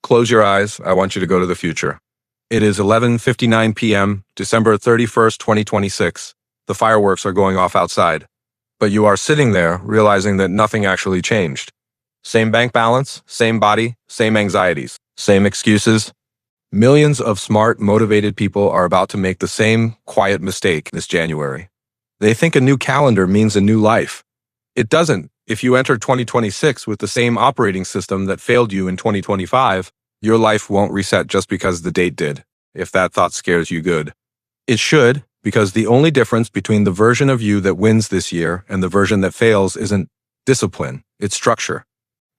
Close your eyes. I want you to go to the future. It is 11:59 p.m., December 31st, 2026. The fireworks are going off outside. But you are sitting there, realizing that nothing actually changed. Same bank balance, same body, same anxieties, same excuses. Millions of smart, motivated people are about to make the same quiet mistake this January. They think a new calendar means a new life. It doesn't. If you enter 2026 with the same operating system that failed you in 2025, your life won't reset just because the date did, if that thought scares you good. It should, because the only difference between the version of you that wins this year and the version that fails isn't discipline, it's structure.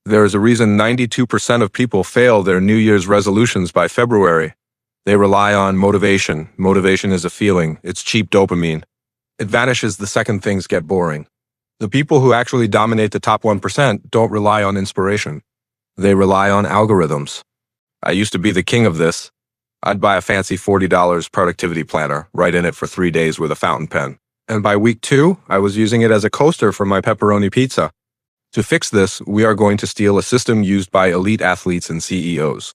There is a reason 92% of people fail their New Year's resolutions by February. They rely on motivation. Motivation is a feeling. It's cheap dopamine. It vanishes the second things get boring. The people who actually dominate the top 1% don't rely on inspiration. They rely on algorithms. I used to be the king of this. I'd buy a fancy $40 productivity planner, write in it for 3 days with a fountain pen. And by week 2, I was using it as a coaster for my pepperoni pizza. To fix this, we are going to steal a system used by elite athletes and CEOs.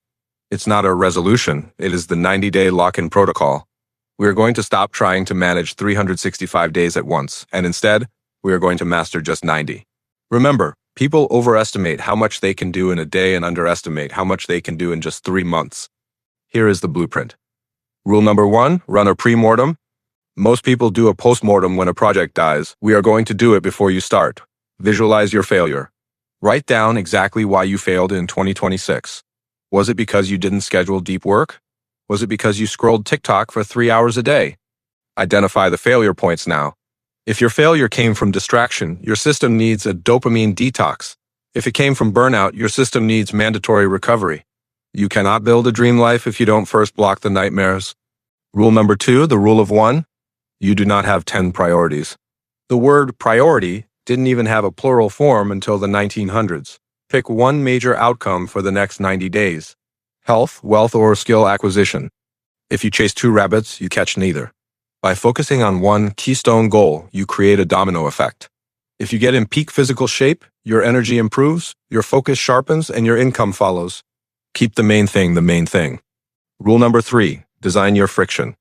It's not a resolution, it is the 90-day lock-in protocol. We are going to stop trying to manage 365 days at once, and instead, we are going to master just 90. Remember, people overestimate how much they can do in a day and underestimate how much they can do in just 3 months. Here is the blueprint. Rule number 1, run a pre-mortem. Most people do a post-mortem when a project dies. We are going to do it before you start. Visualize your failure. Write down exactly why you failed in 2026. Was it because you didn't schedule deep work? Was it because you scrolled TikTok for 3 hours a day? Identify the failure points now. If your failure came from distraction, your system needs a dopamine detox. If it came from burnout, your system needs mandatory recovery. You cannot build a dream life if you don't first block the nightmares. Rule number 2, the rule of 1. You do not have 10 priorities. The word priority didn't even have a plural form until the 1900s. Pick one major outcome for the next 90 days. Health, wealth, or skill acquisition. If you chase 2 rabbits, you catch neither. By focusing on one keystone goal, you create a domino effect. If you get in peak physical shape, your energy improves, your focus sharpens, and your income follows. Keep the main thing the main thing. Rule number 3, design your friction.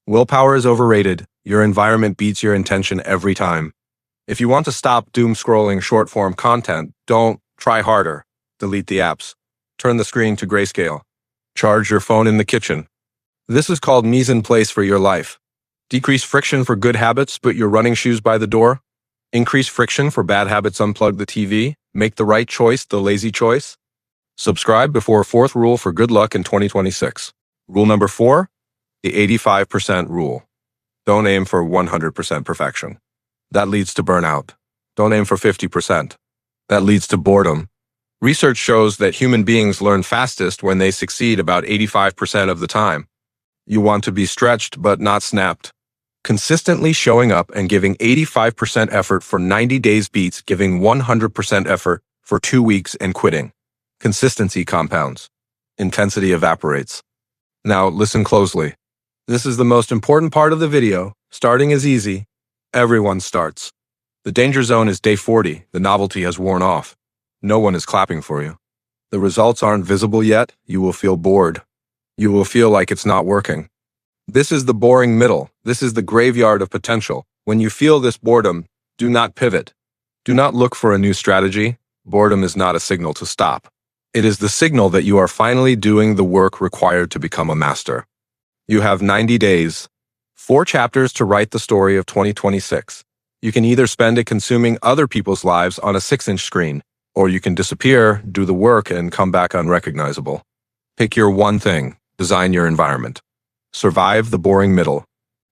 Willpower is overrated. Your environment beats your intention every time. If you want to stop doom scrolling short-form content, don't try harder. Delete the apps. Turn the screen to grayscale. Charge your phone in the kitchen. This is called mise en place for your life. Decrease friction for good habits, put your running shoes by the door. Increase friction for bad habits, unplug the TV. Make the right choice the lazy choice. Subscribe before 4th rule for good luck in 2026. Rule number 4, the 85% rule. Don't aim for 100% perfection. That leads to burnout. Don't aim for 50%. That leads to boredom. Research shows that human beings learn fastest when they succeed about 85% of the time. You want to be stretched but not snapped. Consistently showing up and giving 85% effort for 90 days beats giving 100% effort for 2 weeks and quitting. Consistency compounds. Intensity evaporates. Now listen closely. This is the most important part of the video. Starting is easy. Everyone starts. The danger zone is day 40. The novelty has worn off. No one is clapping for you. The results aren't visible yet. You will feel bored. You will feel like it's not working. This is the boring middle. This is the graveyard of potential. When you feel this boredom, do not pivot. Do not look for a new strategy. Boredom is not a signal to stop. It is the signal that you are finally doing the work required to become a master. You have 90 days. 4 chapters to write the story of 2026. You can either spend it consuming other people's lives on a 6-inch screen, or you can disappear, do the work, and come back unrecognizable. Pick your one thing. Design your environment. Survive the boring middle.